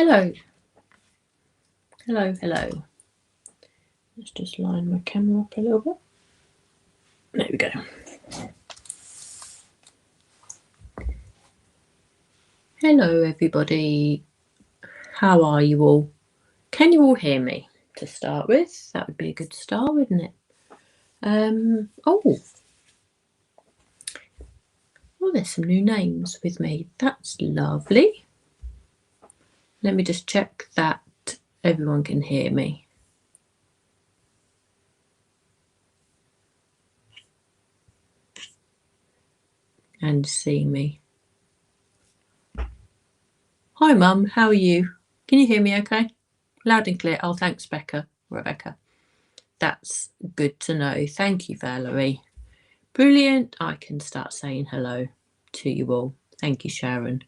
Hello. Hello, hello. Let's just line my camera up a little bit. There we go. Hello, everybody. How are you all? Can you all hear me to start with? That would be a good start, wouldn't it? Oh, there's some new names with me. That's lovely. Let me just check that everyone can hear me. And see me. Hi, Mum. How are you? Can you hear me okay? Loud and clear. Oh, thanks, Rebecca. That's good to know. Thank you, Valerie. Brilliant. I can start saying hello to you all. Thank you, Sharon.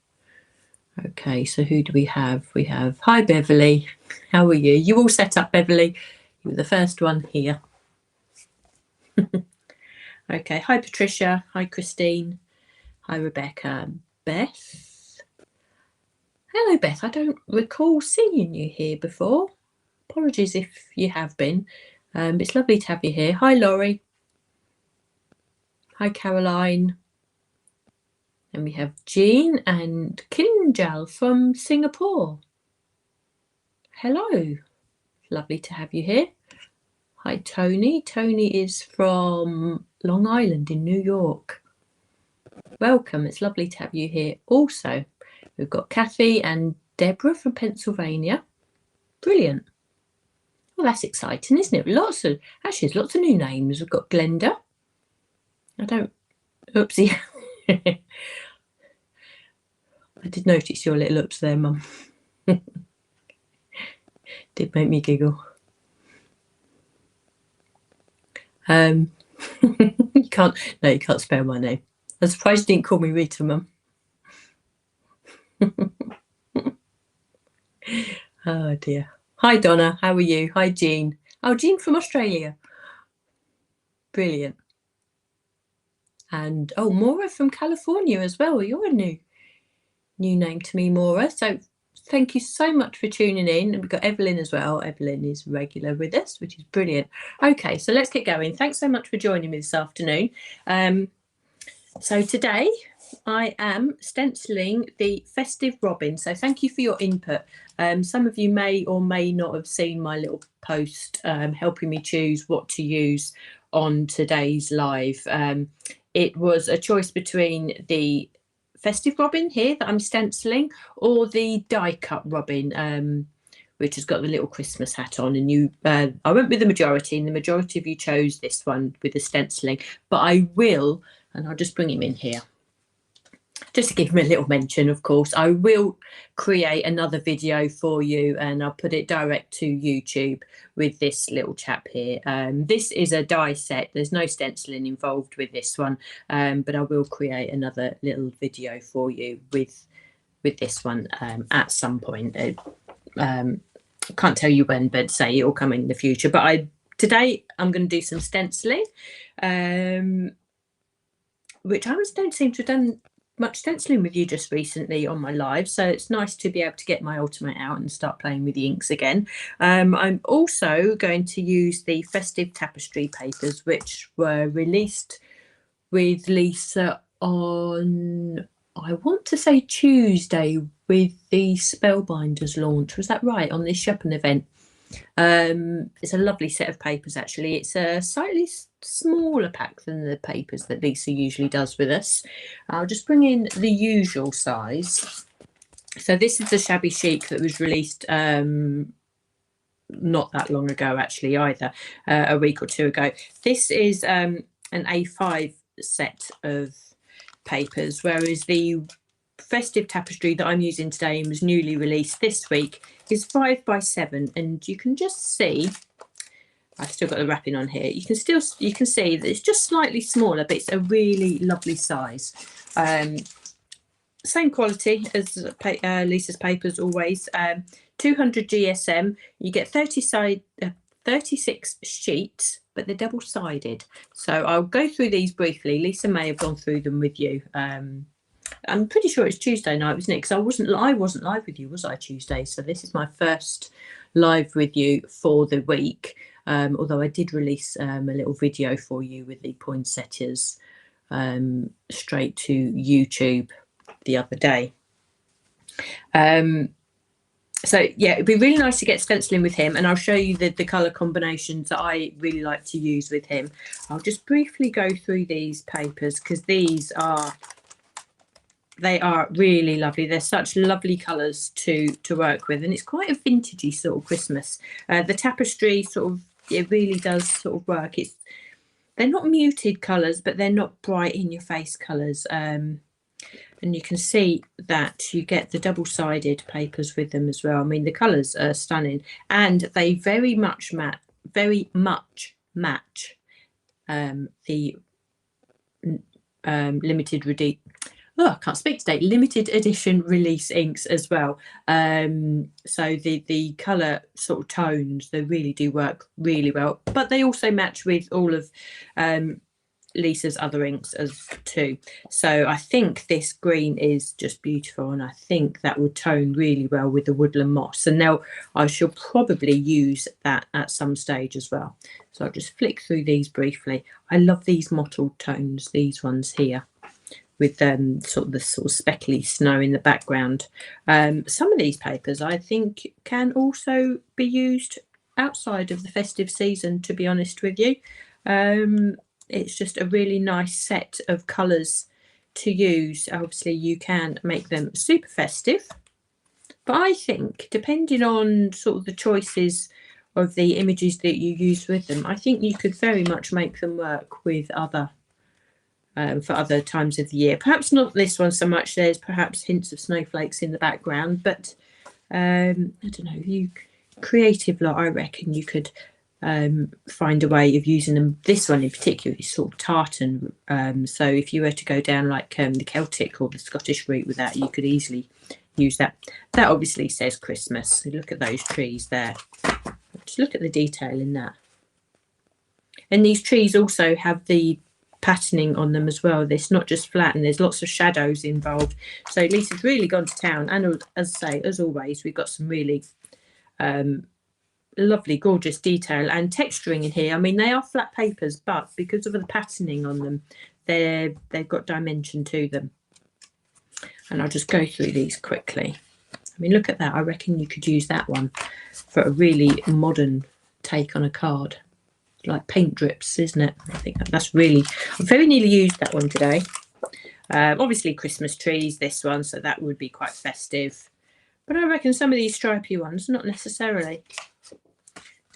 Okay, so who do we have? We have, hi, Beverly. How are you? You all set up, Beverly? You were the first one here. Okay, hi, Patricia. Hi, Christine. Hi, Rebecca. Beth. Hello, Beth. I don't recall seeing you here before. Apologies if you have been. It's lovely to have you here. Hi, Laurie. Hi, Caroline. And we have Jean and Kinjal from Singapore. Hello. Lovely to have you here. Hi, Tony. Tony is from Long Island in New York. Welcome. It's lovely to have you here also. We've got Kathy and Deborah from Pennsylvania. Brilliant. Well, that's exciting, isn't it? There's lots of new names. We've got Glenda. Oopsie. I did notice your little ups there, Mum. Did make me giggle. You can't spell my name. I'm surprised you didn't call me Rita, Mum. Oh dear. Hi, Donna. How are you? Hi, Jean. Oh, Jean from Australia. Brilliant. And Maura from California as well. You're a new name to me, Maura. So thank you so much for tuning in. And we've got Evelyn as well. Evelyn is regular with us, which is brilliant. Okay, so let's get going. Thanks so much for joining me this afternoon. So today I am stenciling the Festive Robin. So thank you for your input. Some of you may or may not have seen my little post helping me choose what to use on today's live. It was a choice between the Festive Robin here that I'm stenciling or the die cut Robin, which has got the little Christmas hat on. And I went with the majority, and the majority of you chose this one with the stenciling. But I will, and I'll just bring him in here, just to give him a little mention, of course. I will create another video for you, and I'll put it direct to YouTube with this little chap here. This is a die set. There's no stenciling involved with this one, but I will create another little video for you with this one at some point. I can't tell you when, but say it will come in the future. But today I'm going to do some stenciling, which I don't seem to have done much stenciling with you just recently on my live, so it's nice to be able to get my Ultimate out and start playing with the inks again. I'm also going to use the Festive Tapestry papers, which were released with Lisa on, I want to say, Tuesday with the Spellbinders launch. Was that right? On this shopping event. It's a lovely set of papers, actually. It's a slightly smaller pack than the papers that Lisa usually does with us. I'll just bring in the usual size. So this is the Shabby Chic that was released not that long ago, actually, either, a week or two ago. This is an A5 set of papers, whereas the Festive Tapestry that I'm using today and was newly released this week is 5x7, and you can just see I've still got the wrapping on here. You can see that it's just slightly smaller, but it's a really lovely size. Same quality as Lisa's papers always. 200 GSM. You get 36 sheets, but they're double-sided. So I'll go through these briefly. Lisa may have gone through them with you. I'm pretty sure it's Tuesday night, wasn't it? Because I wasn't live with you, was I, Tuesday? So this is my first live with you for the week. Although I did release a little video for you with the poinsettias straight to YouTube the other day. So yeah, it'd be really nice to get stenciling with him, and I'll show you the colour combinations that I really like to use with him. I'll just briefly go through these papers because they are really lovely. They're such lovely colours to work with, and it's quite a vintagey sort of Christmas. The tapestry sort of, it really does sort of work. They're not muted colours, but they're not bright in your face colours. And you can see that you get the double-sided papers with them as well. I mean, the colours are stunning, and they very much match the limited limited edition release inks as well. So the colour sort of tones, they really do work really well, but they also match with all of Lisa's other inks as too. So I think this green is just beautiful, and I think that would tone really well with the woodland moss. And now I shall probably use that at some stage as well. So I'll just flick through these briefly. I love these mottled tones, these ones here, with sort of the sort of speckly snow in the background. Some of these papers I think can also be used outside of the festive season, to be honest with you. It's just a really nice set of colours to use. Obviously you can make them super festive, but I think depending on sort of the choices of the images that you use with them, I think you could very much make them work with other for other times of the year. Perhaps not this one so much. There's perhaps hints of snowflakes in the background, but I don't know, you creative lot, I reckon you could find a way of using them. This one in particular is sort of tartan, so if you were to go down like the Celtic or the Scottish route with that, you could easily use that. That obviously says Christmas. So look at those trees there. Just look at the detail in that. And these trees also have the patterning on them as well. It's not just flat, and there's lots of shadows involved. So Lisa's really gone to town, and as I say, as always, we've got some really lovely, gorgeous detail and texturing in here. I mean, they are flat papers, but because of the patterning on them, they've got dimension to them. And I'll just go through these quickly. I mean, look at that. I reckon you could use that one for a really modern take on a card. Like paint drips, isn't it? I think that's really, I've very nearly used that one today. Obviously Christmas trees, this one, so that would be quite festive. But I reckon some of these stripy ones, not necessarily.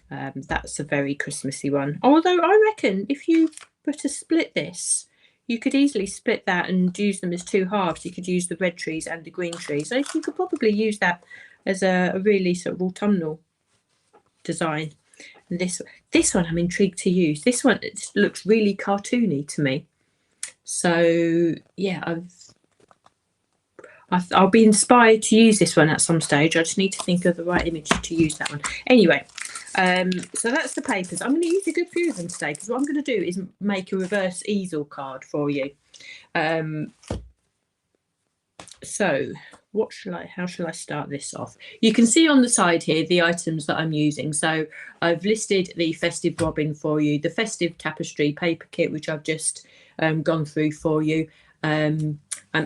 That's a very Christmassy one. Although I reckon if you were to split this, you could easily split that and use them as two halves. You could use the red trees and the green trees. So you could probably use that as a really sort of autumnal design. And this one I'm intrigued to use. This one, it looks really cartoony to me. So yeah, I'll be inspired to use this one at some stage. I just need to think of the right image to use that one. Anyway, so that's the papers. I'm going to use a good few of them today, because what I'm going to do is make a reverse easel card for you. So how shall I start this off? You can see on the side here the items that I'm using. So I've listed the festive robin for you, the festive tapestry paper kit, which I've just gone through for you. I'm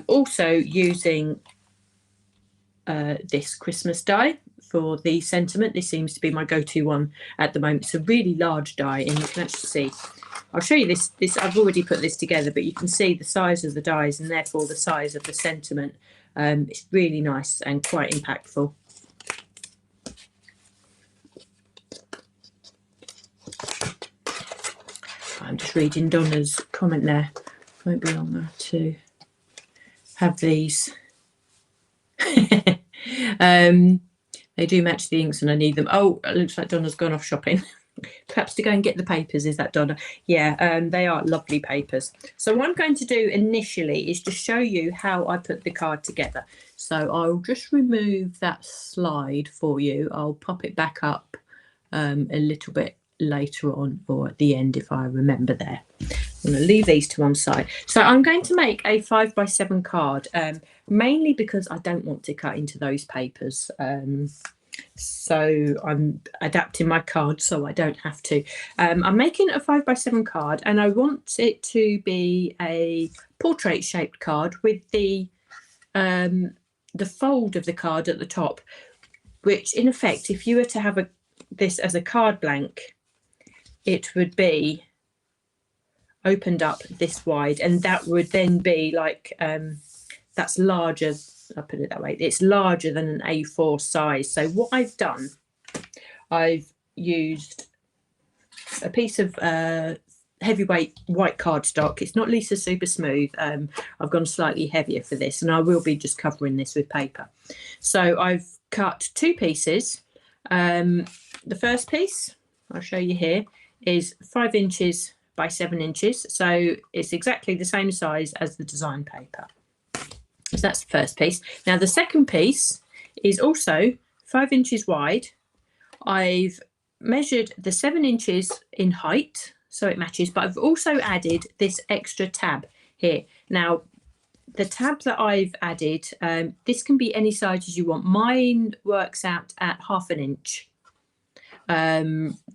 also using this Christmas die for the sentiment. This seems to be my go-to one at the moment. It's a really large die, and you can actually see, I'll show you this. I've already put this together, but you can see the size of the dies and therefore the size of the sentiment. It's really nice and quite impactful. I'm just reading Donna's comment there. Won't be long enough to have these. They do match the inks and I need them. Oh, it looks like Donna's gone off shopping. Perhaps to go and get the papers. Is that Donna? Yeah, they are lovely papers. So what I'm going to do initially is to show you how I put the card together. So I'll just remove that slide for you. I'll pop it back up a little bit later on, or at the end if I remember there. I'm going to leave these to one side. So I'm going to make a 5x7 card, mainly because I don't want to cut into those papers. So I'm adapting my card so I don't have to. I'm making a 5x7 card, and I want it to be a portrait shaped card with the fold of the card at the top, which in effect, if you were to have this as a card blank, it would be opened up this wide, and that would then be like that's larger. I'll put it that way. It's larger than an A4 size. So what I've done, I've used a piece of heavyweight white cardstock. It's not Lisa Super Smooth. I've gone slightly heavier for this, and I will be just covering this with paper. So I've cut two pieces. The first piece, I'll show you here, is 5 inches by 7 inches. So it's exactly the same size as the design paper. So that's the first piece. Now the second piece is also 5 inches wide. I've measured the 7 inches in height, so it matches, but I've also added this extra tab here. Now, the tab that I've added, this can be any size as you want. Mine works out at 1/2 inch.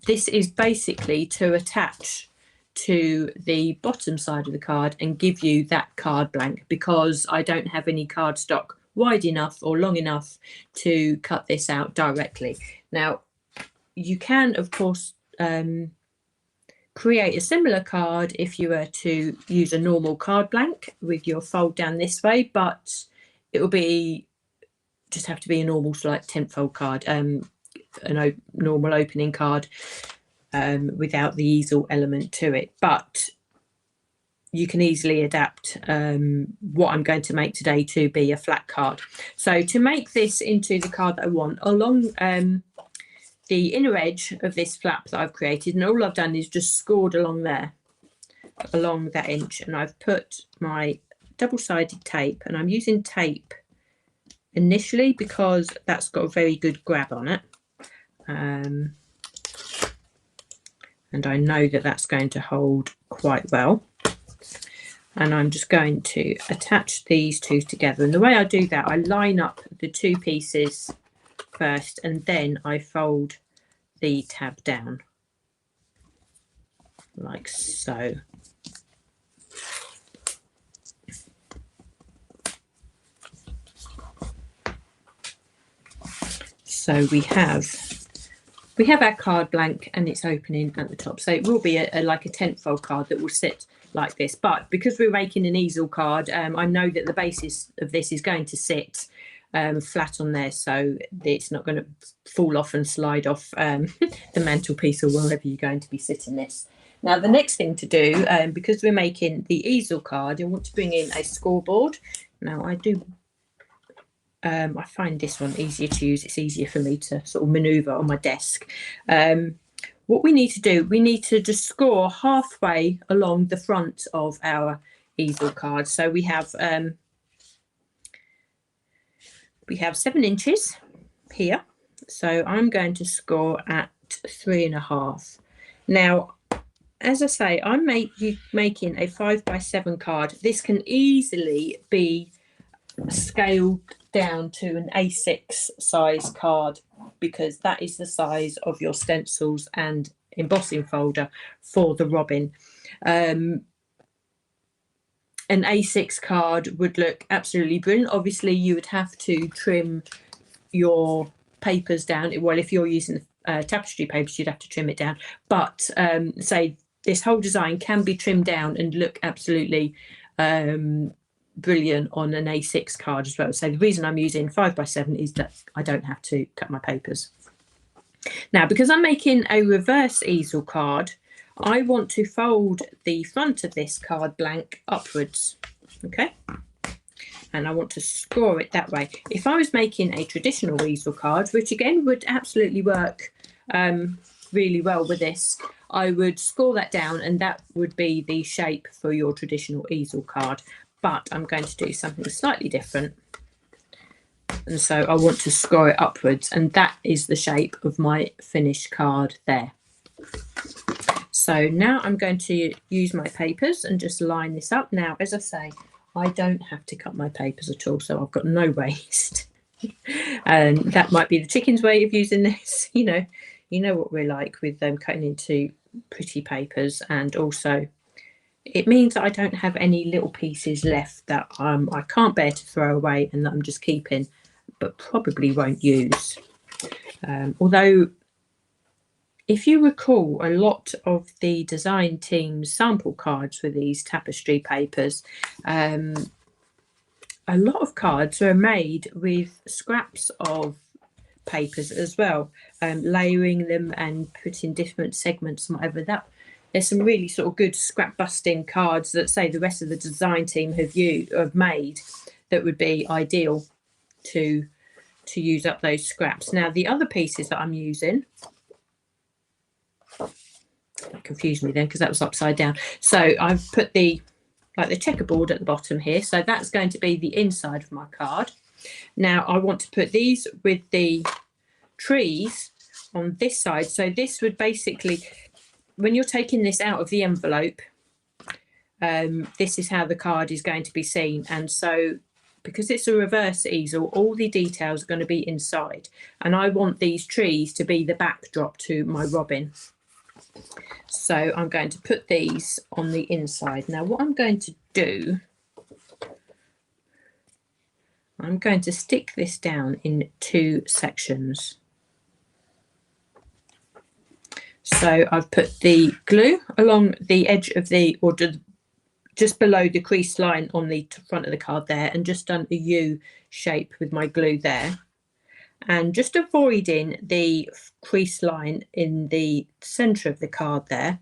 This is basically to attach to the bottom side of the card and give you that card blank, because I don't have any cardstock wide enough or long enough to cut this out directly. Now, you can, of course, create a similar card if you were to use a normal card blank with your fold down this way, but it will be just have to be a normal like 10th fold card, a normal opening card without the easel element to it. But you can easily adapt what I'm going to make today to be a flat card. So to make this into the card that I want, along the inner edge of this flap that I've created, and all I've done is just scored along there, along that inch, and I've put my double-sided tape, and I'm using tape initially because that's got a very good grab on it, and I know that that's going to hold quite well. And I'm just going to attach these two together, and the way I do that, I line up the two pieces first, and then I fold the tab down like so. So we have our card blank, and it's opening at the top. So it will be like a 10th fold card that will sit like this. But because we're making an easel card, I know that the basis of this is going to sit flat on there, so it's not going to fall off and slide off the mantelpiece or wherever you're going to be sitting this. Now the next thing to do, because we're making the easel card, I want to bring in a scoreboard. Now I find this one easier to use. It's easier for me to sort of maneuver on my desk. What we need to do, we need to just score halfway along the front of our easel card. So we have 7 inches here, so I'm going to score at 3.5. Now, as I say, I'm making a 5x7 card. This can easily be scaled down to an A6 size card, because that is the size of your stencils and embossing folder for the robin. An A6 card would look absolutely brilliant. Obviously, you would have to trim your papers down. Well, if you're using tapestry papers, you'd have to trim it down. But say this whole design can be trimmed down and look absolutely brilliant on an A6 card as well. So the reason I'm using 5x7 is that I don't have to cut my papers. Now, because I'm making a reverse easel card, I want to fold the front of this card blank upwards, okay? And I want to score it that way. If I was making a traditional easel card, which again would absolutely work really well with this, I would score that down, and that would be the shape for your traditional easel card. But I'm going to do something slightly different. And so I want to score it upwards, and that is the shape of my finished card there. So now I'm going to use my papers and just line this up. Now, as I say, I don't have to cut my papers at all, so I've got no waste. And that might be the chicken's way of using this. You know what we're like with cutting into pretty papers, and also it means that I don't have any little pieces left that I can't bear to throw away and that I'm just keeping, but probably won't use. Although, if you recall, a lot of the design team's sample cards for these tapestry papers, a lot of cards are made with scraps of papers as well, layering them and putting different segments and whatever. There's some really sort of good scrap busting cards that, say, the rest of the design team have made that would be ideal to use up those scraps. Now, the other pieces that I'm using, that confused me then because that was upside down. So I've put the checkerboard at the bottom here. So that's going to be the inside of my card. Now I want to put these with the trees on this side. So this would basically, when you're taking this out of the envelope, this is how the card is going to be seen. And so because it's a reverse easel, all the details are going to be inside. And I want these trees to be the backdrop to my robin. So I'm going to put these on the inside. Now what I'm going to do, I'm going to stick this down in 2 sections. So I've put the glue along the edge of just below the crease line on the front of the card there, and just done a U shape with my glue there. And just avoiding the crease line in the centre of the card there,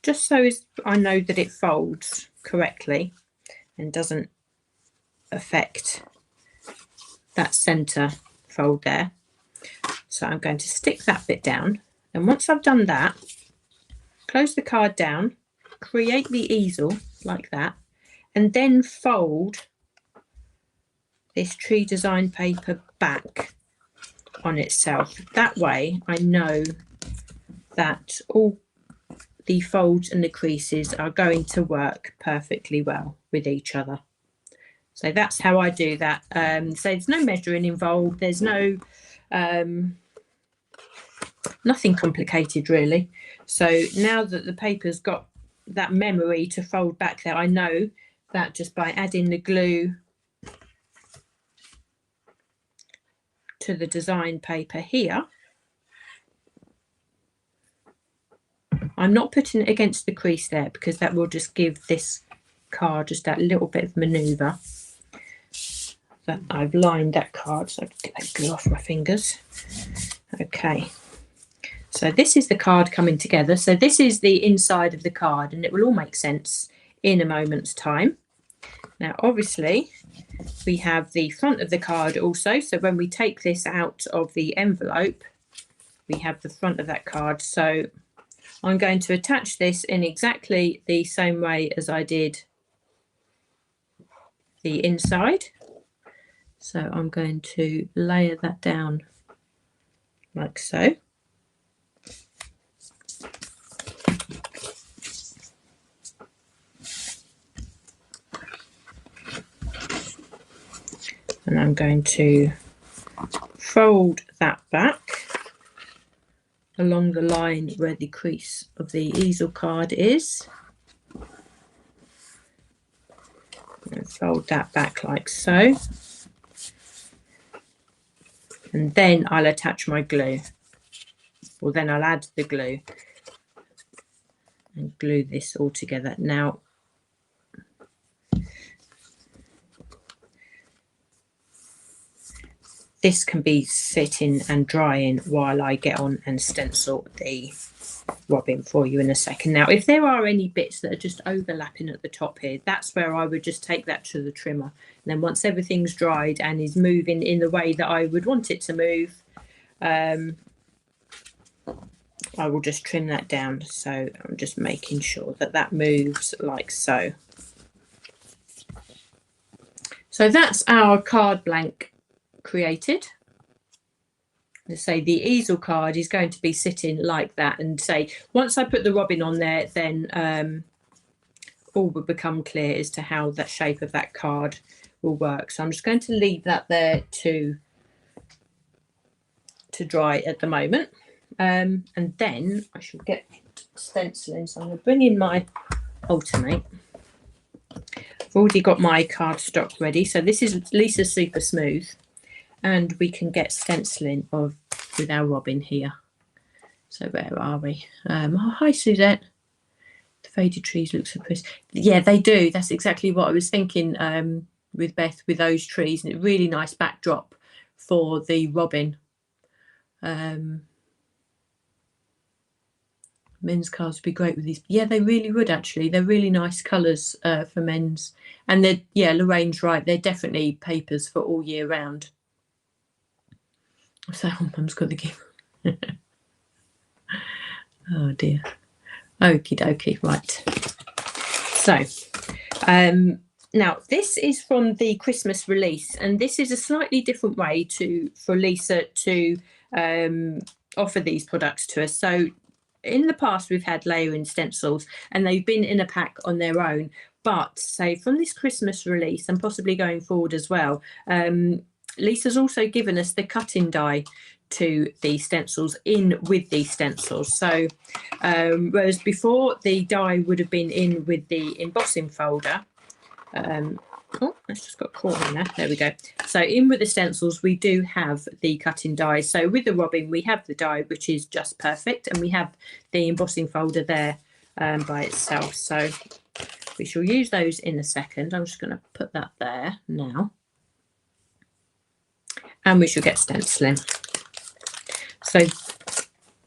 just so I know that it folds correctly and doesn't affect that centre fold there. So I'm going to stick that bit down, and once I've done that, close the card down, create the easel like that, and then fold this tree design paper back on itself. That way I know that all the folds and the creases are going to work perfectly well with each other. So that's how I do that. So there's no measuring involved, there's no nothing complicated really. So now that the paper's got that memory to fold back there, I know that just by adding the glue to the design paper here, I'm not putting it against the crease there because that will just give this card just that little bit of manoeuvre. That I've lined that card, so I can get that glue off my fingers. Okay, so this is the card coming together. So this is the inside of the card, and it will all make sense in a moment's time. Now obviously we have the front of the card also, so when we take this out of the envelope we have the front of that card. So I'm going to attach this in exactly the same way as I did the inside. So I'm going to layer that down like so. And I'm going to fold that back along the line where the crease of the easel card is. And fold that back like so. And then I'll attach my glue. Or then I'll add the glue and glue this all together. Now, this can be sitting and drying while I get on and stencil the robin for you in a second. Now, if there are any bits that are just overlapping at the top here, that's where I would just take that to the trimmer. And then once everything's dried and is moving in the way that I would want it to move, I will just trim that down. So I'm just making sure that that moves like so. So that's our card blank created. say the easel card is going to be sitting like that, and say once I put the robin on there, then all will become clear as to how that shape of that card will work. So I'm just going to leave that there to dry at the moment, and then I shall get stenciling. So I'm going to bring in my alternate. I've already got my cardstock ready, so this is Lisa Super Smooth, and we can get stenciling with our robin here. So where are we? Oh, hi Suzette. The faded trees look so pretty. Yeah, they do. That's exactly what I was thinking with Beth, with those trees, and a really nice backdrop for the robin. Men's cards would be great with these. Yeah, they really would actually. They're really nice colours for men's, and they're, yeah, Lorraine's right. They're definitely papers for all year round. So Mum's got the gift. Oh dear. Okie dokie. Right. So, now this is from the Christmas release, and this is a slightly different way for Lisa to offer these products to us. So in the past we've had layering stencils, and they've been in a pack on their own. But say from this Christmas release, and possibly going forward as well, Lisa's also given us the cutting die to the stencils in with these stencils. So whereas before the die would have been in with the embossing folder, oh, that's just got caught in there. There we go. So in with the stencils, we do have the cutting die. So with the robin, we have the die, which is just perfect, and we have the embossing folder there by itself. So we shall use those in a second. I'm just going to put that there now, and we shall get stenciling. So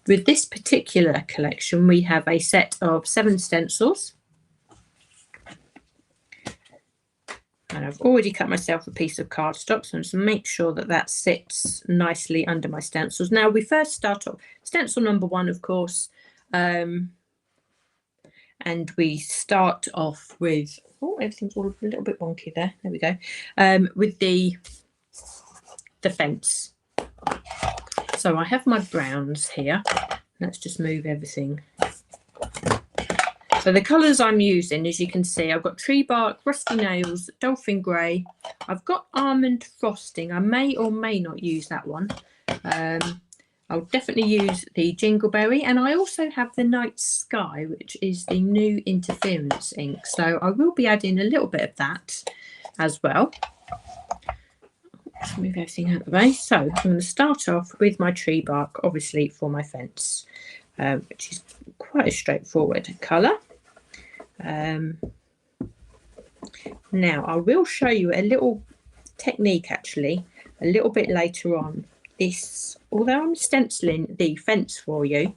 with this particular collection, we have a set of 7 stencils. And I've already cut myself a piece of cardstock, so just make sure that that sits nicely under my stencils. Now we first start off stencil number 1, of course, and we start off with, oh, everything's all a little bit wonky there. There we go. With the fence. So I have my browns here. Let's just move everything. So the colours I'm using, as you can see, I've got Tree Bark, Rusty Nails, Dolphin Grey. I've got Almond Frosting. I may or may not use that one. I'll definitely use the Jingleberry. And I also have the Night Sky, which is the new Interference ink. So I will be adding a little bit of that as well. Let's move everything out of the way. So I'm going to start off with my Tree Bark, obviously for my fence, which is quite a straightforward colour. Now I will show you a little technique actually a little bit later on. This, although I'm stenciling the fence for you,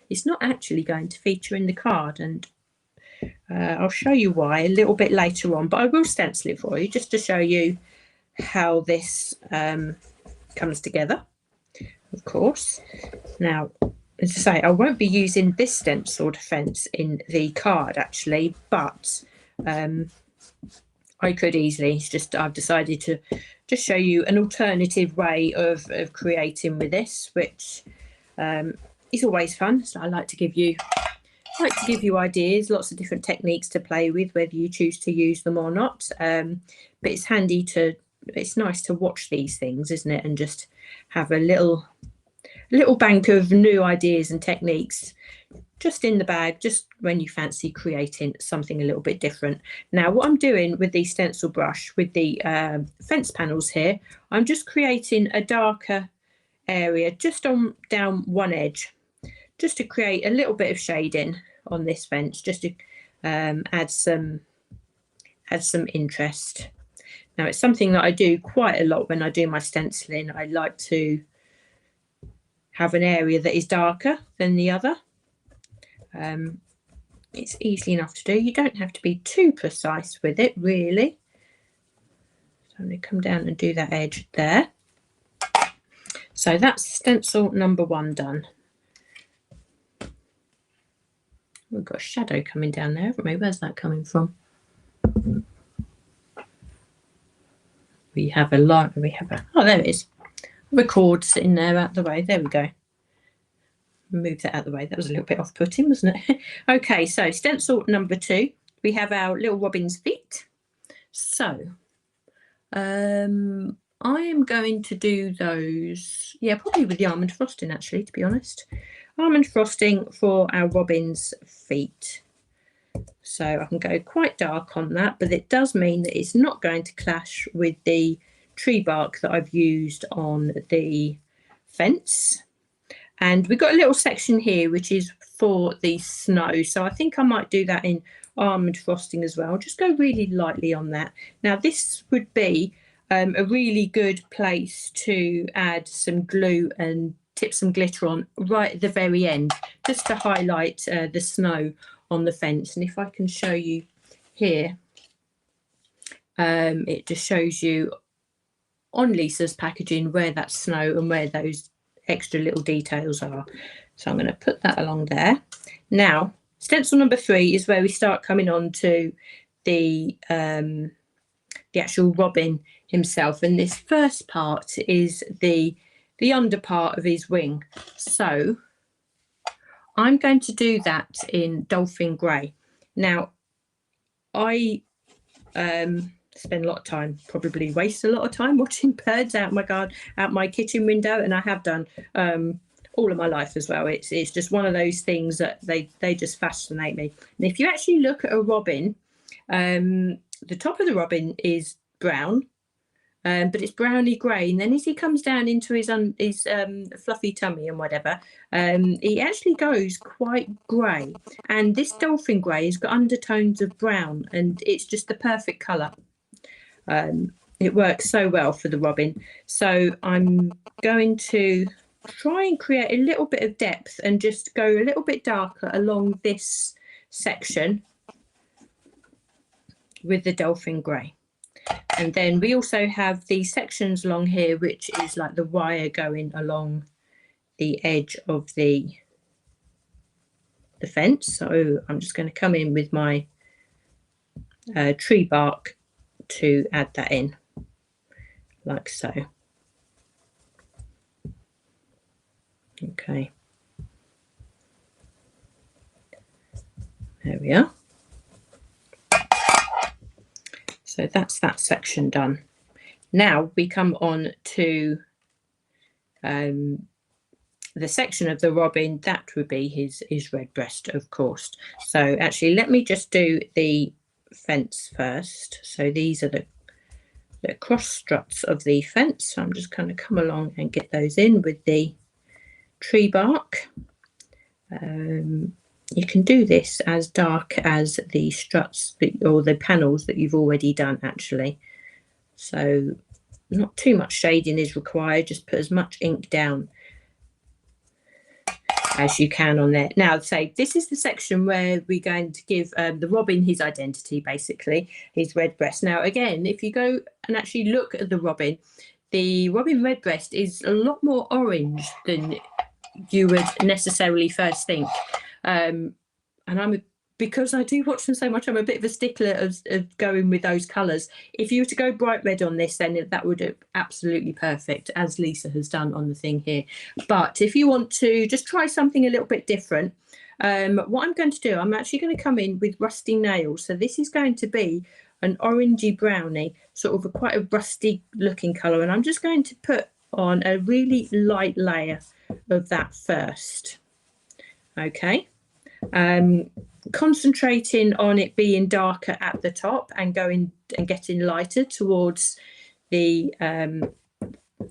it's not actually going to feature in the card, and I'll show you why a little bit later on, but I will stencil it for you just to show you how this comes together, of course. Now, as I say, I won't be using this stenciled fence in the card actually, but I could easily, it's just I've decided to just show you an alternative way of creating with this, which is always fun. So I like to give you ideas, lots of different techniques to play with, whether you choose to use them or not. But it's handy to, it's nice to watch these things, isn't it? And just have a little bank of new ideas and techniques just in the bag, just when you fancy creating something a little bit different. Now, what I'm doing with the stencil brush, with the fence panels here, I'm just creating a darker area just on down one edge, just to create a little bit of shading on this fence, just to add some interest. Now, it's something that I do quite a lot when I do my stenciling. I like to have an area that is darker than the other. It's easy enough to do. You don't have to be too precise with it, really. So I'm going to come down and do that edge there. So that's stencil number 1 done. We've got a shadow coming down there, haven't we? Where's that coming from? We have a lot. Oh, there it is. records in there out the way. There we go. Move that out the way. That was a little bit off-putting, wasn't it? Okay, so stencil number 2. We have our little robin's feet. So I am going to do those, yeah, probably with the almond frosting, actually, to be honest. Almond frosting for our robin's feet. So I can go quite dark on that, but it does mean that it's not going to clash with the tree bark that I've used on the fence. And we've got a little section here which is for the snow, so I think I might do that in almond frosting as well. Just go really lightly on that. Now this would be a really good place to add some glue and tip some glitter on right at the very end, just to highlight the snow on the fence. And if I can show you here, it just shows you on Lisa's packaging where that's snow and where those extra little details are. So I'm going to put that along there. Now stencil number 3 is where we start coming on to the actual robin himself, and this first part is the under part of his wing. So I'm going to do that in Dolphin Grey. Now I spend a lot of time, probably waste a lot of time watching birds out my garden, out my kitchen window, and I have done all of my life as well. It's just one of those things that they just fascinate me. And if you actually look at a robin, the top of the robin is brown, but it's browny grey, and then as he comes down into his fluffy tummy and whatever, he actually goes quite grey. And this Dolphin Grey has got undertones of brown, and it's just the perfect colour. It works so well for the robin. So I'm going to try and create a little bit of depth and just go a little bit darker along this section with the Dolphin Grey. And then we also have these sections along here, which is like the wire going along the edge of the fence. So I'm just going to come in with my tree bark to add that in, like so. Okay, there we are. So that's that section done. Now we come on to the section of the robin that would be his red breast, of course. So actually, let me just do the fence first. So these are the cross struts of the fence. So I'm just going to come along and get those in with the tree bark. You can do this as dark as the struts or the panels that you've already done, actually. So not too much shading is required. Just put as much ink down as you can on there. Now, say this is the section where we're going to give the robin his identity, basically, his red breast. Now, again, if you go and actually look at the robin redbreast is a lot more orange than you would necessarily first think. And because I do watch them so much, I'm a bit of a stickler of going with those colours. If you were to go bright red on this, then that would be absolutely perfect, as Lisa has done on the thing here. But if you want to just try something a little bit different, what I'm going to do, I'm actually going to come in with rusty nails. So this is going to be an orangey browny, sort of quite a rusty looking colour. And I'm just going to put on a really light layer of that first. Okay. Concentrating on it being darker at the top and going and getting lighter towards the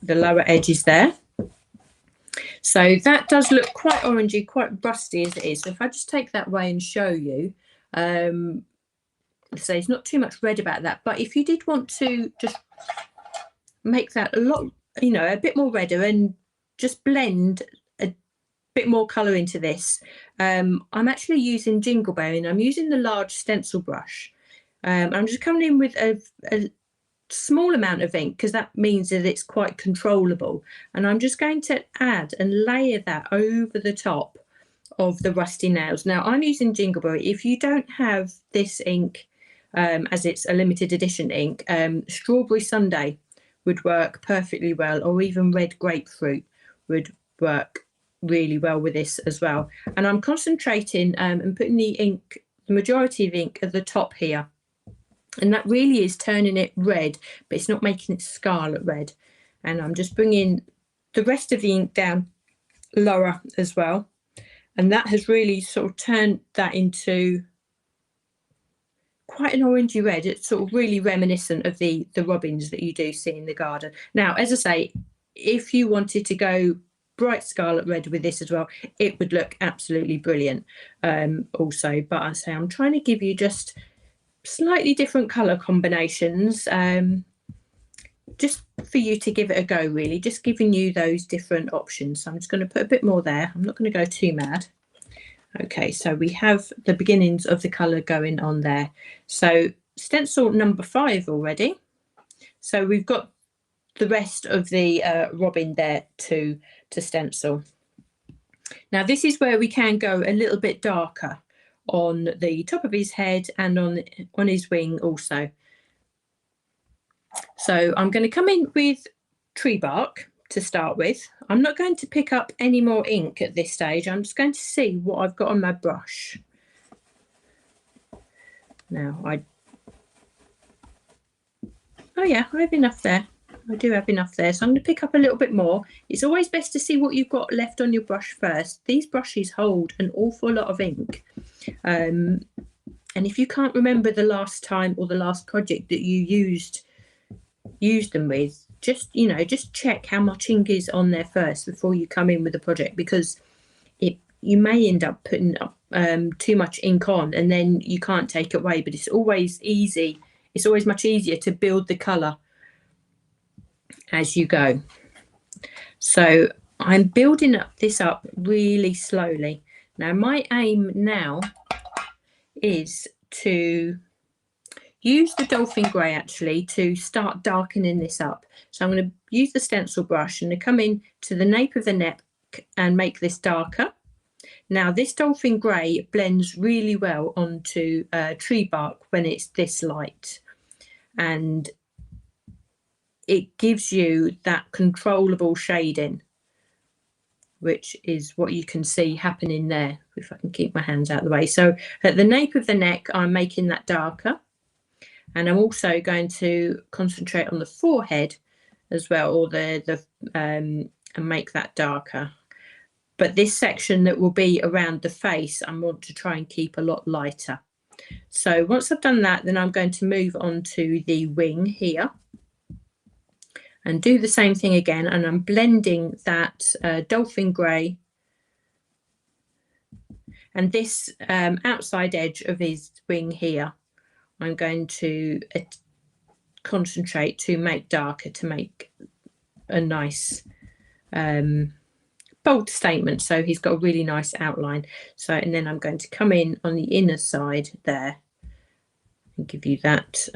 lower edges there. So that does look quite orangey, quite rusty as it is. So if I just take that away and show you, so it's not too much red about that. But if you did want to just make that a lot, a bit more redder and just blend a bit more colour into this, I'm actually using Jingleberry, and I'm using the large stencil brush. I'm just coming in with a small amount of ink, because that means that it's quite controllable, and I'm just going to add and layer that over the top of the rusty nails. Now I'm using Jingleberry. If you don't have this ink, as it's a limited edition ink, Strawberry Sundae would work perfectly well, or even red grapefruit would work really well with this as well. And I'm concentrating and putting the ink, the majority of ink at the top here. And that really is turning it red, but it's not making it scarlet red. And I'm just bringing the rest of the ink down lower as well. And that has really sort of turned that into quite an orangey red. It's sort of really reminiscent of the robins that you do see in the garden. Now, as I say, if you wanted to go bright scarlet red with this as well, it would look absolutely brilliant also. But I say I'm trying to give you just slightly different colour combinations just for you to give it a go, really, just giving you those different options. So I'm just going to put a bit more there. I'm not going to go too mad. Okay, so we have the beginnings of the colour going on there. So stencil number 5 already. So we've got the rest of the robin there to stencil. Now this is where we can go a little bit darker on the top of his head and on his wing also. So I'm going to come in with tree bark to start with. I'm not going to pick up any more ink at this stage. I'm just going to see what I've got on my brush. Now oh yeah, I have enough there. I do have enough there, so I'm going to pick up a little bit more. It's always best to see what you've got left on your brush first. These brushes hold an awful lot of ink. And if you can't remember the last time or the last project that you used them with, just check how much ink is on there first before you come in with the project, because you may end up putting up too much ink on and then you can't take it away. But it's always much easier to build the colour as you go. So I'm building this up really slowly. Now my aim now is to use the Dolphin Grey actually to start darkening this up. So I'm going to use the stencil brush and to come in to the nape of the neck and make this darker. Now this Dolphin Grey blends really well onto tree bark when it's this light, and it gives you that controllable shading, which is what you can see happening there, if I can keep my hands out of the way. So at the nape of the neck, I'm making that darker. And I'm also going to concentrate on the forehead as well, or and make that darker. But this section that will be around the face, I want to try and keep a lot lighter. So once I've done that, then I'm going to move on to the wing here and do the same thing again. And I'm blending that Dolphin Grey and this outside edge of his wing here. I'm going to concentrate to make darker, to make a nice bold statement. So he's got a really nice outline. So, and then I'm going to come in on the inner side there and give you that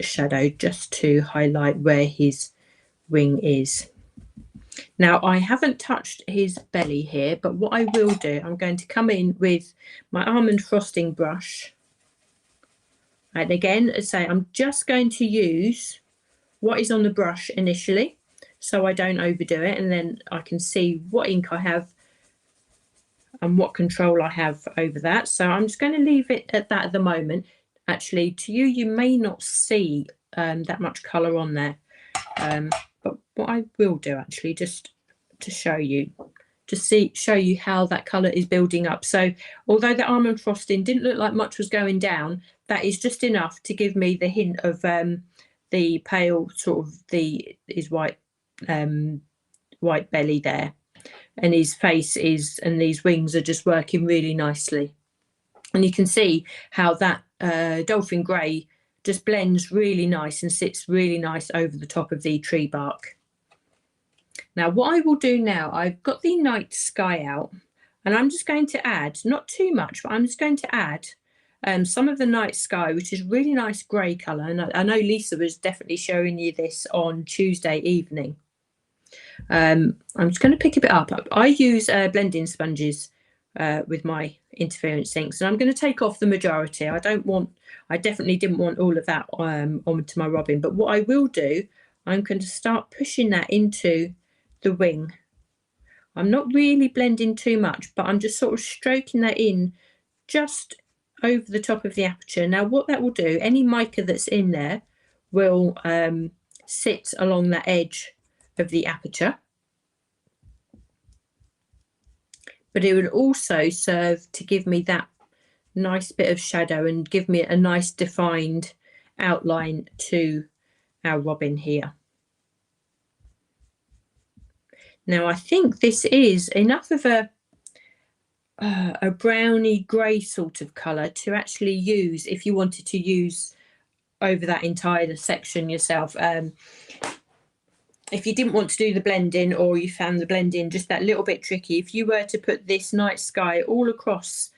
shadow just to highlight where his wing is. Now I haven't touched his belly here, but what I will do, I'm going to come in with my Almond Frosting brush. And again, as I say, I'm just going to use what is on the brush initially, so I don't overdo it, and then I can see what ink I have and what control I have over that. So I'm just going to leave it at that at the moment. Actually, to you, you may not see that much colour on there, but what I will do actually, just to show you, show you how that colour is building up. So although the Almond Frosting didn't look like much was going down, that is just enough to give me the hint of the pale sort of his white belly there, and his face is, and these wings are just working really nicely. And you can see how that Dolphin Grey just blends really nice and sits really nice over the top of the tree bark. Now what I will do now, I've got the night sky out, and I'm just going to add, not too much, but I'm just going to add some of the night sky, which is really nice grey colour. And I know Lisa was definitely showing you this on Tuesday evening. I'm just going to pick a bit up. I use blending sponges with my interference inks, and I'm going to take off the majority. I definitely didn't want all of that onto my robin, but what I will do, I'm going to start pushing that into the wing. I'm not really blending too much, but I'm just sort of stroking that in just over the top of the aperture. Now what that will do, any mica that's in there will sit along that edge of the aperture, but it would also serve to give me that nice bit of shadow and give me a nice defined outline to our robin here. Now I think this is enough of a browny grey sort of colour to actually use if you wanted to use over that entire section yourself. If you didn't want to do the blending, or you found the blending just that little bit tricky, if you were to put this night sky all across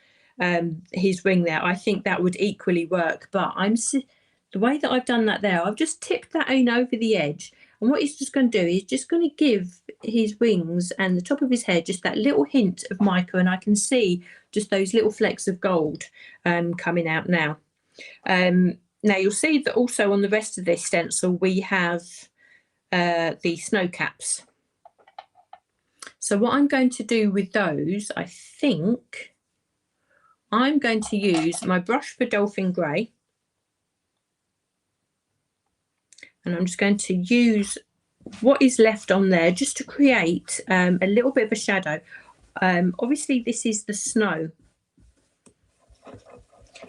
his wing there, I think that would equally work. But the way that I've done that there, I've just tipped that in over the edge, and what he's just going to do is just going to give his wings and the top of his head just that little hint of mica, and I can see just those little flecks of gold coming out now. Now you'll see that also on the rest of this stencil we have the snow caps. So what I'm going to do with those, I think I'm going to use my brush for Dolphin Grey, and I'm just going to use what is left on there just to create a little bit of a shadow. Obviously this is the snow,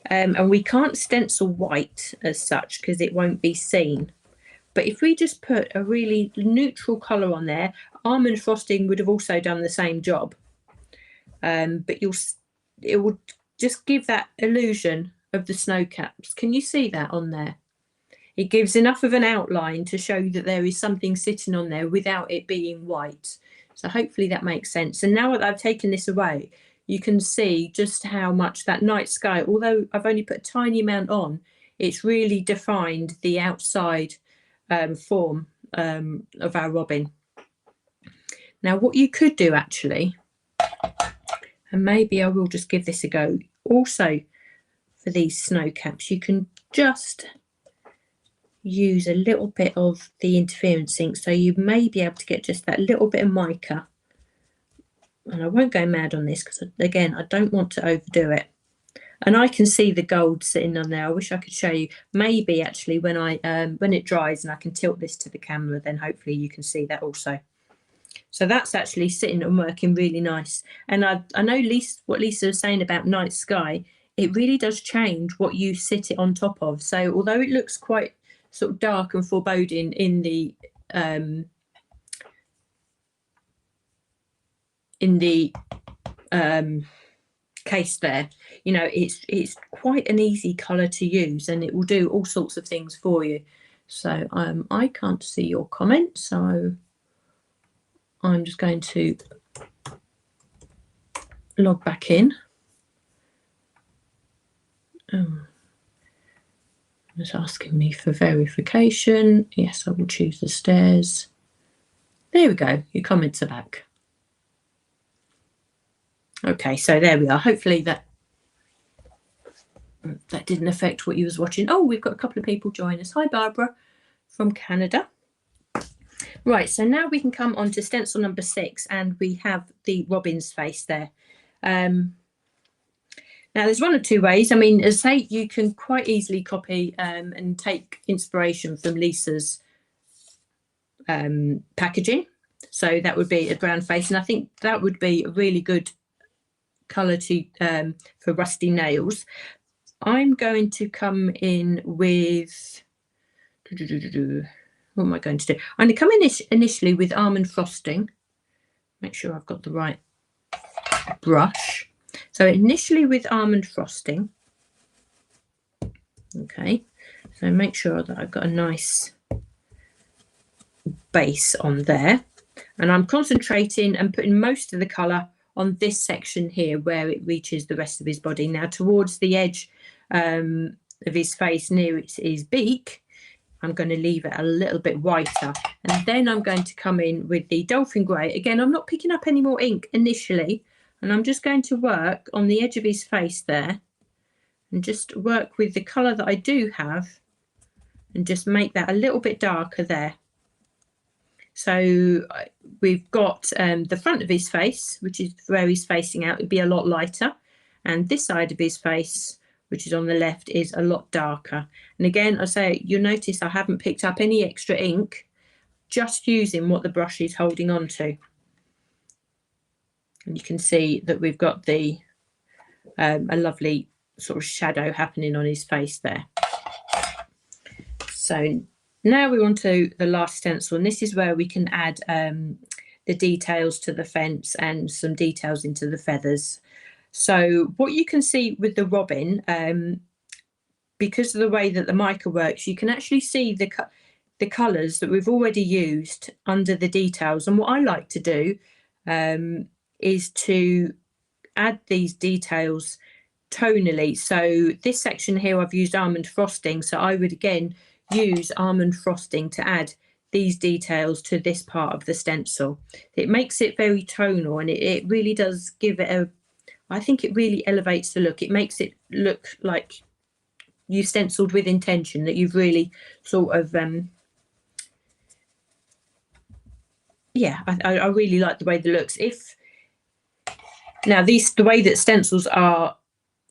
and we can't stencil white as such because it won't be seen. But if we just put a really neutral colour on there, Almond Frosting would have also done the same job. But it will just give that illusion of the snow caps. Can you see that on there? It gives enough of an outline to show that there is something sitting on there without it being white. So hopefully that makes sense. And now that I've taken this away, you can see just how much that night sky, although I've only put a tiny amount on, it's really defined the outside form of our robin. Now what you could do actually, and maybe I will just give this a go, also for these snow caps you can just use a little bit of the interference ink, so you may be able to get just that little bit of mica. And I won't go mad on this because again I don't want to overdo it. And I can see the gold sitting on there. I wish I could show you. Maybe actually when it dries and I can tilt this to the camera, then hopefully you can see that also. So that's actually sitting and working really nice. And I know what Lisa was saying about night sky. It really does change what you sit it on top of. So although it looks quite sort of dark and foreboding in the case there, you know, it's quite an easy color to use, and it will do all sorts of things for you. So I can't see your comment, so I'm just going to log back in. It's asking me for verification. Yes, I will choose the stairs. There we go, your comments are back. Okay, so there we are. Hopefully that didn't affect what you was watching. Oh, we've got a couple of people join us. Hi, Barbara from Canada. Right, so now we can come on to stencil number 6, and we have the robin's face there. Now, there's one of two ways. I mean, as I say, you can quite easily copy and take inspiration from Lisa's packaging. So that would be a brown face, and I think that would be a really good colour to for rusty nails. I'm going to come in with, what am I going to do? I'm going to come in initially with Almond Frosting. Make sure I've got the right brush. So initially with Almond Frosting. Okay, so make sure that I've got a nice base on there. And I'm concentrating and putting most of the colour on this section here where it reaches the rest of his body. Now towards the edge of his face near his beak, I'm going to leave it a little bit whiter, and then I'm going to come in with the Dolphin Grey. Again, I'm not picking up any more ink initially, and I'm just going to work on the edge of his face there and just work with the colour that I do have and just make that a little bit darker there. So we've got the front of his face, which is where he's facing out, it'd be a lot lighter, and this side of his face, which is on the left, is a lot darker. And again, I say, you'll notice I haven't picked up any extra ink, just using what the brush is holding on to. And you can see that we've got the a lovely sort of shadow happening on his face there. So now we're on to the last stencil, and this is where we can add the details to the fence and some details into the feathers. So what you can see with the robin, because of the way that the mica works, you can actually see the colours that we've already used under the details. And what I like to do is to add these details tonally. So this section here I've used Almond Frosting, so I would again use Almond Frosting to add these details to this part of the stencil. It makes it very tonal, and it really does give it a, I think it really elevates the look. It makes it look like you stenciled with intention, that you've really sort of yeah, I really like the way that looks. Now the way that stencils are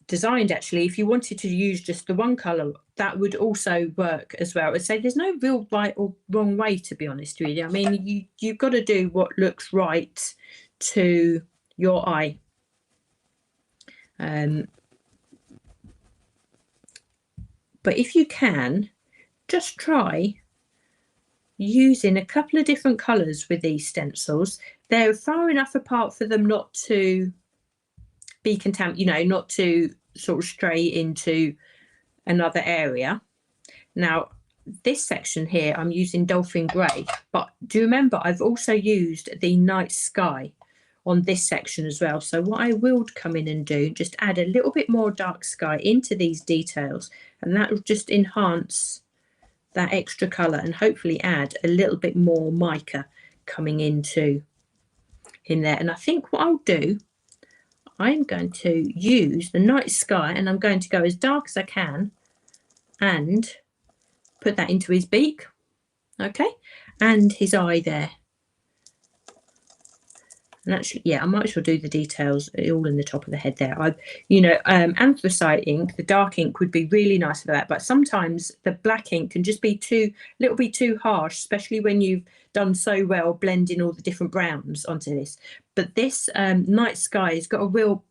designed, actually, if you wanted to use just the one colour, that would also work as well. I'd say there's no real right or wrong way, to be honest with you. I mean, you've got to do what looks right to your eye. But if you can, just try using a couple of different colours with these stencils. They're far enough apart for them not to be contaminated, you know, not to sort of stray into another area. Now this section here I'm using Dolphin Grey, but do you remember I've also used the night sky on this section as well. So what I will come in and do, just add a little bit more dark sky into these details, and that will just enhance that extra colour and hopefully add a little bit more mica coming into in there. And I think what I'll do, I'm going to use the night sky, and I'm going to go as dark as I can and put that into his beak, okay, and his eye there. And actually, yeah, I might as well do the details all in the top of the head there. You know, anthracite ink, the dark ink would be really nice for that, but sometimes the black ink can just be a little bit too harsh, especially when you've done so well blending all the different browns onto this. But this night sky has got a real,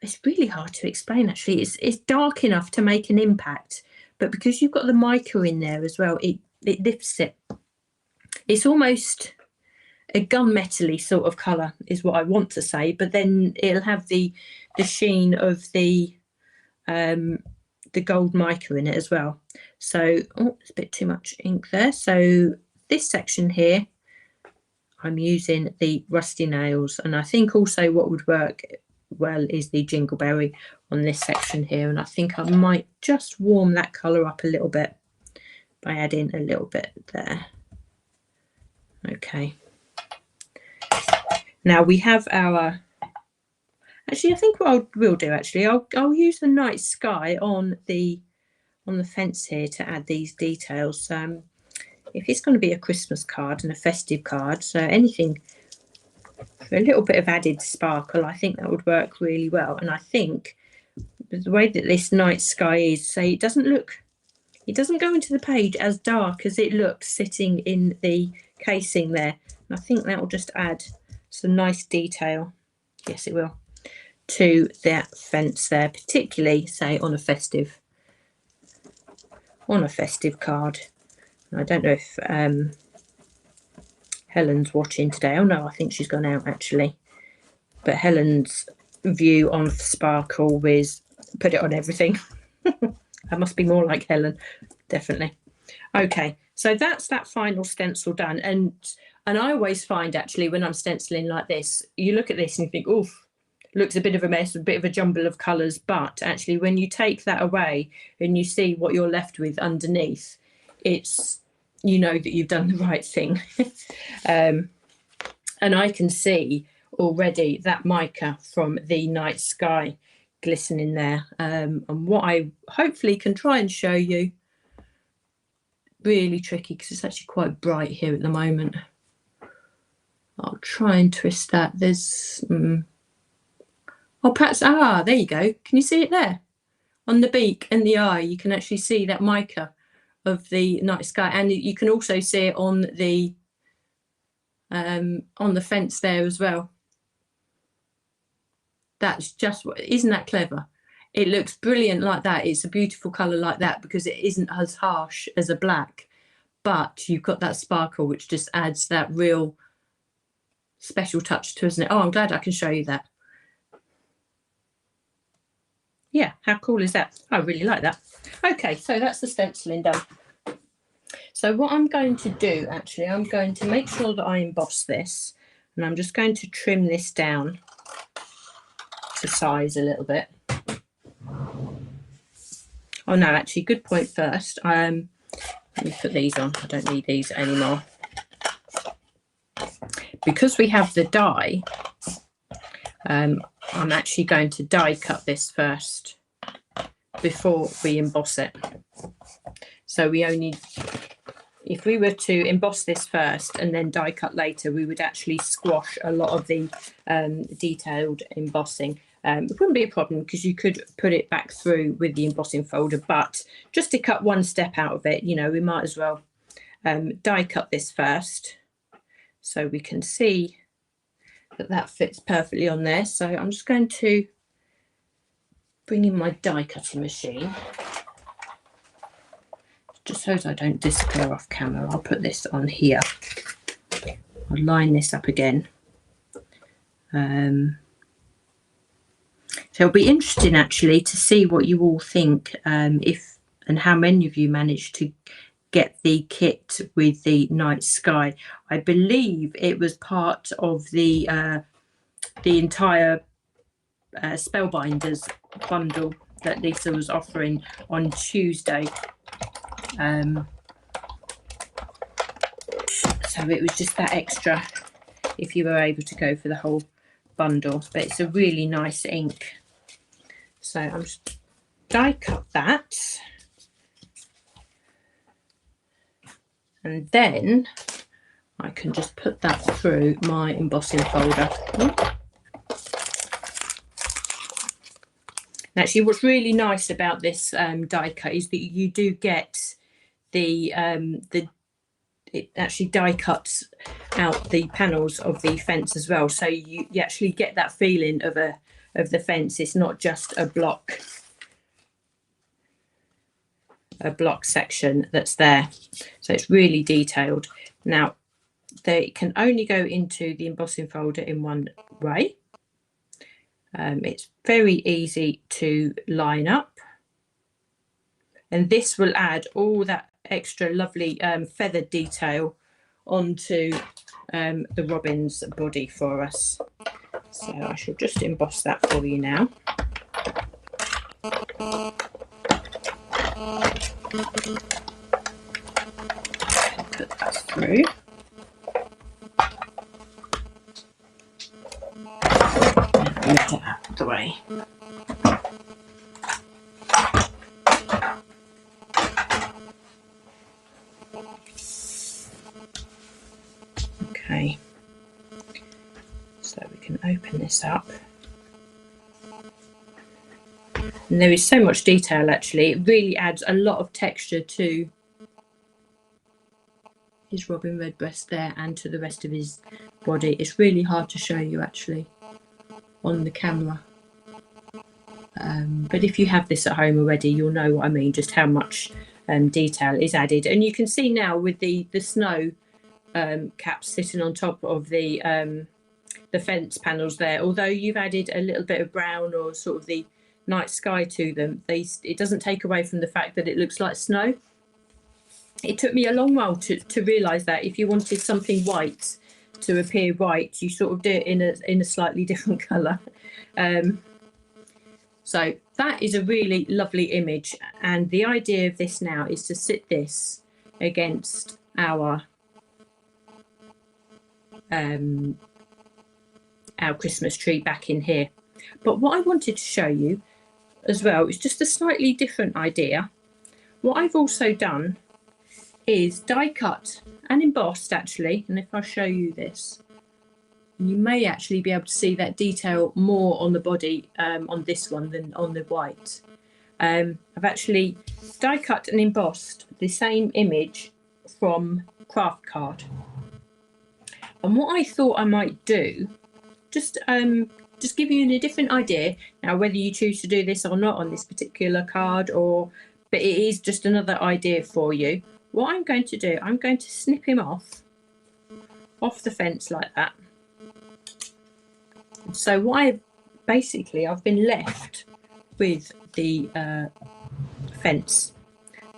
it's really hard to explain actually. It's dark enough to make an impact, but because you've got the mica in there as well, it lifts it. It's almost a gunmetal-y sort of colour is what I want to say, but then it'll have the sheen of the gold mica in it as well. So, oh, it's a bit too much ink there. So this section here, I'm using the rusty nails, and I think also what would work well is the Jingleberry on this section here, and I think I might just warm that colour up a little bit by adding a little bit there. Okay. Now we have our, actually I think what we'll do actually, I'll use the night sky on the fence here to add these details. If it's going to be a Christmas card and a festive card, so anything for a little bit of added sparkle, I think that would work really well. And I think the way that this night sky is, so it doesn't go into the page as dark as it looks sitting in the casing there. And I think that will just add some nice detail, yes it will, to that fence there, particularly say on a festive card. I don't know if Helen's watching today. Oh no, I think she's gone out actually. But Helen's view on sparkle is put it on everything. I must be more like Helen, definitely. Okay, so that's that final stencil done. And I always find actually when I'm stenciling like this, you look at this and you think, oof, looks a bit of a mess, a bit of a jumble of colours. But actually when you take that away and you see what you're left with underneath, it's, you know that you've done the right thing. And I can see already that mica from the night sky glistening there. And what I hopefully can try and show you really tricky because it's actually quite bright here at the moment. I'll try and twist that. There's oh, perhaps, there you go. Can you see it there? On the beak and the eye, you can actually see that mica of the night sky, and you can also see it on the fence there as well. That's just, isn't that clever? It looks brilliant like that. It's a beautiful colour like that because it isn't as harsh as a black, but you've got that sparkle which just adds that real special touch to, isn't it? Oh, I'm glad I can show you that. Yeah, how cool is that? I really like that. Okay, so that's the stenciling done. So what I'm going to do, actually, I'm going to make sure that I emboss this, and I'm just going to trim this down to size a little bit. Oh no, actually, good point first. Let me put these on. I don't need these anymore. Because we have the die, I'm actually going to die cut this first before we emboss it. So we only, if we were to emboss this first and then die cut later, we would actually squash a lot of the detailed embossing. It wouldn't be a problem because you could put it back through with the embossing folder, but just to cut one step out of it, you know, we might as well die cut this first so we can see that that fits perfectly on there. So I'm just going to bring in my die cutting machine. Just so I don't disappear off camera, I'll put this on here. I'll line this up again. So it'll be interesting actually to see what you all think, if and how many of you managed to get the kit with the night sky. I believe it was part of the entire Spellbinders bundle that Lisa was offering on Tuesday. So it was just that extra if you were able to go for the whole bundle, but it's a really nice ink. So I'm just die cut that, and then I can just put that through my embossing folder. And actually, what's really nice about this die cut is that you do get the it actually die cuts out the panels of the fence as well, so you actually get that feeling of the fence. It's not just a block section that's there, so it's really detailed. Now they can only go into the embossing folder in one way. It's very easy to line up, and this will add all that extra lovely feathered detail onto the robin's body for us. So I shall just emboss that for you now. Put that through. Move it out of the way. Okay, so we can open this up, and there is so much detail actually. It really adds a lot of texture to his robin redbreast there and to the rest of his body. It's really hard to show you actually on the camera, but if you have this at home already, you'll know what I mean, just how much detail is added. And you can see now with the snow caps sitting on top of the fence panels there, although you've added a little bit of brown or sort of the night sky to them, it doesn't take away from the fact that it looks like snow. It took me a long while to realise that if you wanted something white to appear white, you sort of do it in a slightly different colour. So that is a really lovely image, and the idea of this now is to sit this against our Christmas tree back in here. But what I wanted to show you as well is just a slightly different idea. What I've also done is die cut and embossed actually, and if I show you this, you may actually be able to see that detail more on the body on this one than on the white. I've actually die cut and embossed the same image from craft card, and what I thought I might do, just give you a different idea. Now, whether you choose to do this or not on this particular card, but it is just another idea for you. What I'm going to do, I'm going to snip him off the fence like that. So what I've been left with the fence.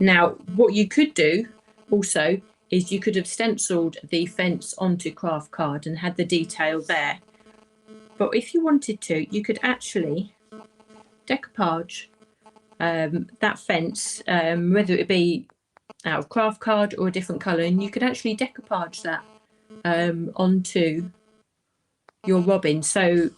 Now, what you could do also is you could have stenciled the fence onto craft card and had the detail there. But if you wanted to, you could actually decoupage that fence, whether it be out of craft card or a different colour, and you could actually decoupage that onto your robin. So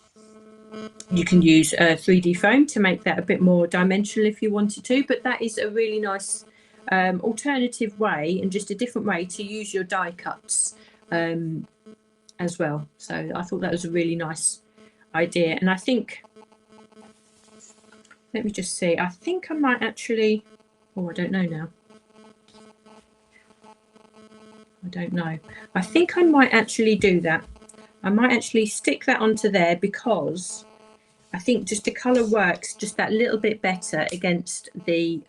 you can use 3D foam to make that a bit more dimensional if you wanted to, but that is a really nice alternative way and just a different way to use your die cuts as well. So I thought that was a really nice idea, and I think, let me just see, I think I might actually, oh, I don't know now. I don't know. I think I might actually do that. I might actually stick that onto there because I think just the colour works just that little bit better against the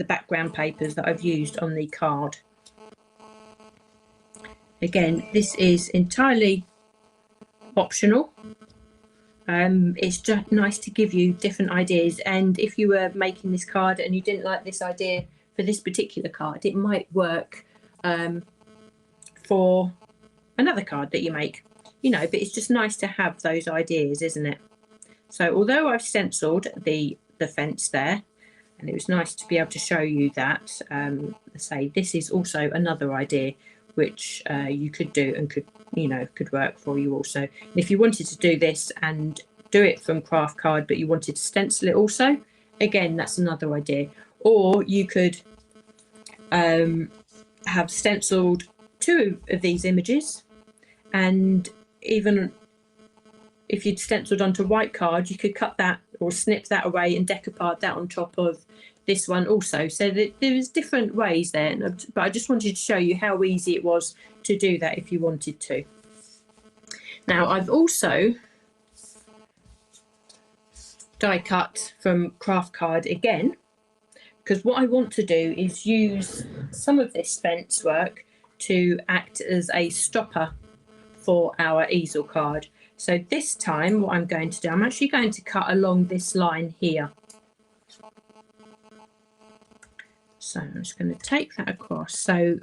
background papers that I've used on the card. Again, this is entirely optional. It's just nice to give you different ideas, and if you were making this card and you didn't like this idea for this particular card, it might work for another card that you make, you know, but it's just nice to have those ideas, isn't it? So although I've stenciled the fence there, and it was nice to be able to show you that, say this is also another idea which you could do and could work for you also. And if you wanted to do this and do it from craft card but you wanted to stencil it also, again, that's another idea. Or you could have stenciled 2 of these images, and even if you'd stenciled onto white card, you could cut that or snip that away and decoupage that on top of this one also. So there's different ways there, but I just wanted to show you how easy it was to do that if you wanted to. Now, I've also die cut from craft card again, because what I want to do is use some of this fence work to act as a stopper for our easel card. So this time what I'm going to do, I'm actually going to cut along this line here. So I'm just going to take that across. So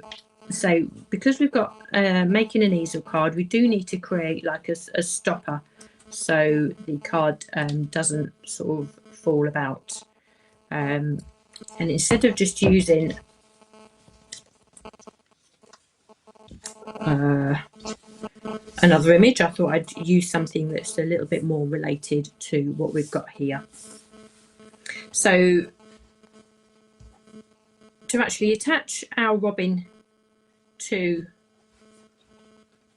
because we've got making an easel card, we do need to create like a stopper so the card doesn't sort of fall about. And instead of just using another image, I thought I'd use something that's a little bit more related to what we've got here. So to actually attach our robin to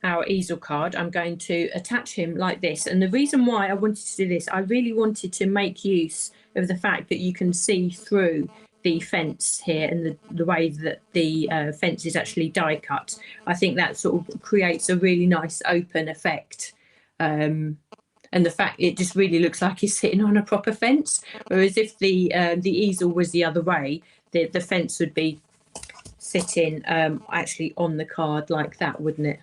our easel card, I'm going to attach him like this. And the reason why I wanted to do this, I really wanted to make use of the fact that you can see through the fence here and the way that the fence is actually die cut. I think that sort of creates a really nice open effect. And the fact it just really looks like he's sitting on a proper fence, whereas if the easel was the other way, the fence would be sitting actually on the card like that, wouldn't it?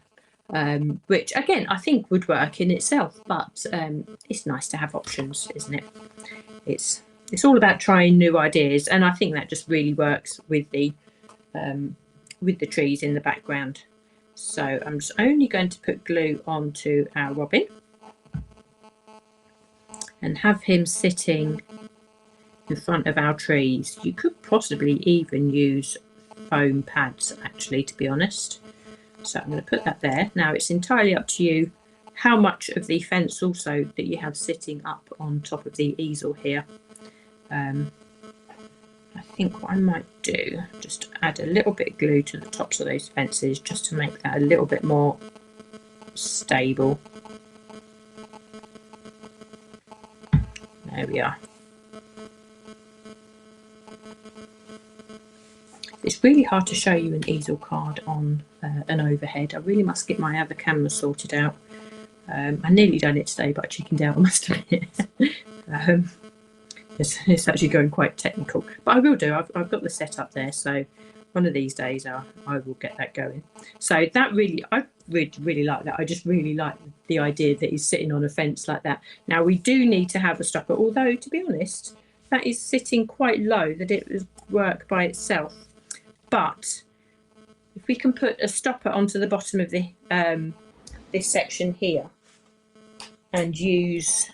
Which again I think would work in itself, but it's nice to have options, isn't it? It's all about trying new ideas, and I think that just really works with the trees in the background. So I'm just only going to put glue onto our robin and have him sitting in front of our trees. You could possibly even use foam pads, actually, to be honest. So I'm going to put that there. Now it's entirely up to you how much of the fence also that you have sitting up on top of the easel here. I think what I might do, just add a little bit of glue to the tops of those fences just to make that a little bit more stable. There we are. It's really hard to show you an easel card on an overhead. I really must get my other camera sorted out. I nearly done it today, but I chickened out, I must admit. It's actually going quite technical, but I will do. I've got the setup there, so one of these days I will get that going. So that I really like that. I just really like the idea that he's sitting on a fence like that. Now we do need to have a stopper, although to be honest, that is sitting quite low that it would work by itself. But if we can put a stopper onto the bottom of the this section here and use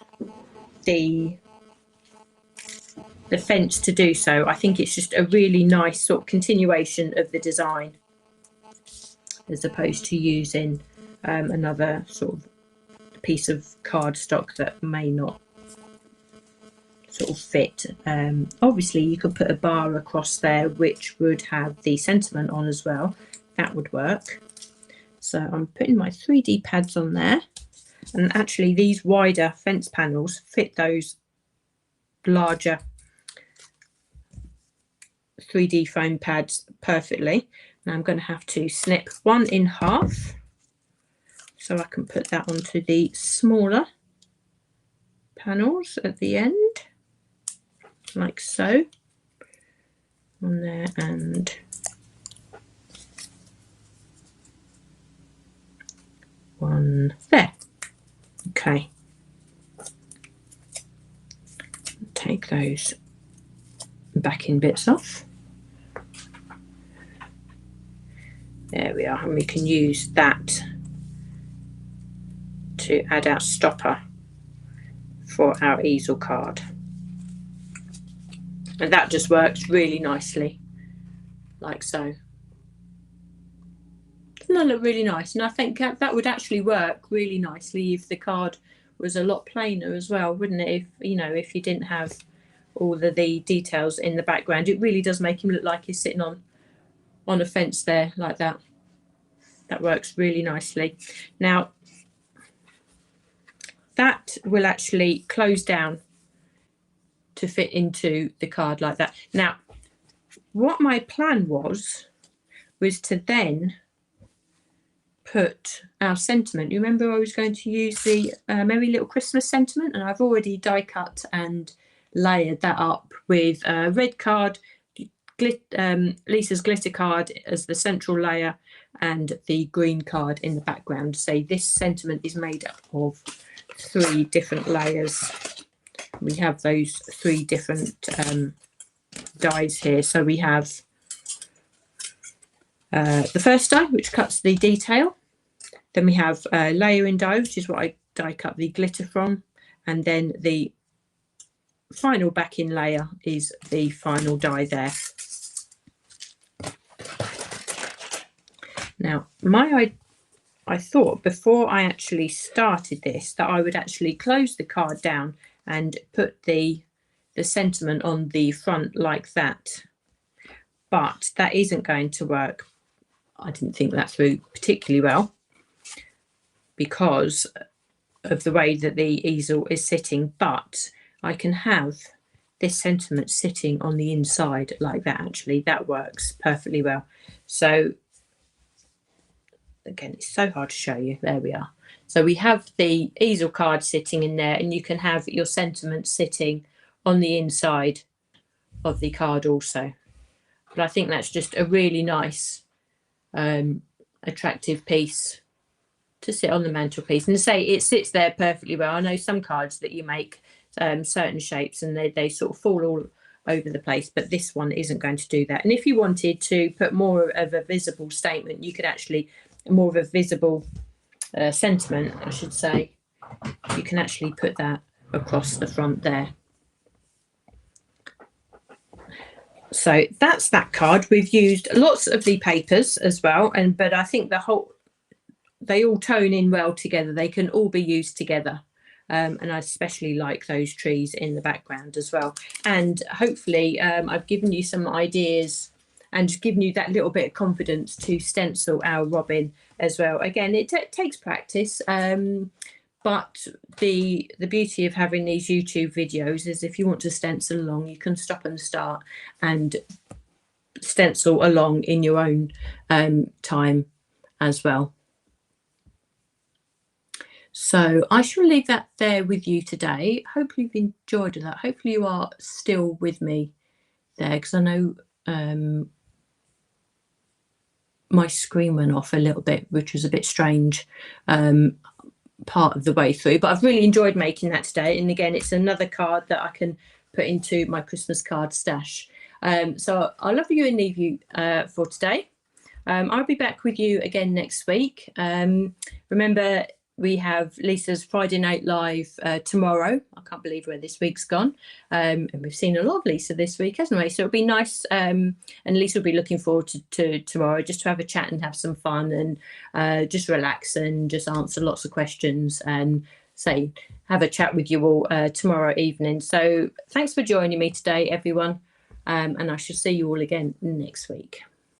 the fence to do so, I think it's just a really nice sort of continuation of the design, as opposed to using another sort of piece of cardstock that may not sort of fit. Obviously you could put a bar across there which would have the sentiment on as well. That would work. So I'm putting my 3D pads on there, and actually these wider fence panels fit those larger 3D foam pads perfectly. Now I'm going to have to snip one in half so I can put that onto the smaller panels at the end, like so, on there, and one there. Okay, take those backing bits off. There we are, and we can use that to add our stopper for our easel card. And that just works really nicely, like so. Doesn't that look really nice? And I think that would actually work really nicely if the card was a lot plainer as well, wouldn't it? If, you know, if you didn't have all the details in the background, it really does make him look like he's sitting on a fence there, like that. That works really nicely. Now, that will actually close down to fit into the card like that. Now, what my plan was to then put our sentiment. You remember I was going to use the Merry Little Christmas sentiment, and I've already die cut and layered that up with a red card, Lisa's glitter card as the central layer, and the green card in the background. So this sentiment is made up of 3 different layers. We have those 3 different dies here. So we have the first die, which cuts the detail. Then we have layering die, which is what I die cut the glitter from. And then the final backing layer is the final die there. Now, I thought before I actually started this that I would actually close the card down and put the sentiment on the front like that. But that isn't going to work. I didn't think that through particularly well because of the way that the easel is sitting, but I can have this sentiment sitting on the inside like that. Actually, that works perfectly well. So again, it's so hard to show you. There we are. So we have the easel card sitting in there, and you can have your sentiment sitting on the inside of the card also. But I think that's just a really nice attractive piece to sit on the mantelpiece, and to say it sits there perfectly well. I know some cards that you make certain shapes and they sort of fall all over the place, but this one isn't going to do that. And if you wanted to put more of a visible statement, you could actually, more of a visible sentiment I should say, you can actually put that across the front there. So that's that card. We've used lots of the papers as well, but I think they all tone in well together. They can all be used together. and I especially like those trees in the background as well. And hopefully I've given you some ideas and just given you that little bit of confidence to stencil our robin as well. Again, it takes practice, but the beauty of having these YouTube videos is if you want to stencil along, you can stop and start and stencil along in your own time as well. So I shall leave that there with you today. Hopefully you've enjoyed that. Hopefully you are still with me there, because I know my screen went off a little bit, which was a bit strange part of the way through, but I've really enjoyed making that today. And again, it's another card that I can put into my Christmas card stash. So I'll love you and leave you for today. I'll be back with you again next week. Remember, we have Lisa's Friday Night Live tomorrow. I can't believe where this week's gone. And we've seen a lot of Lisa this week, hasn't we? So it'll be nice. And Lisa will be looking forward to tomorrow, just to have a chat and have some fun and just relax and just answer lots of questions and have a chat with you all tomorrow evening. So thanks for joining me today, everyone. And I shall see you all again next week.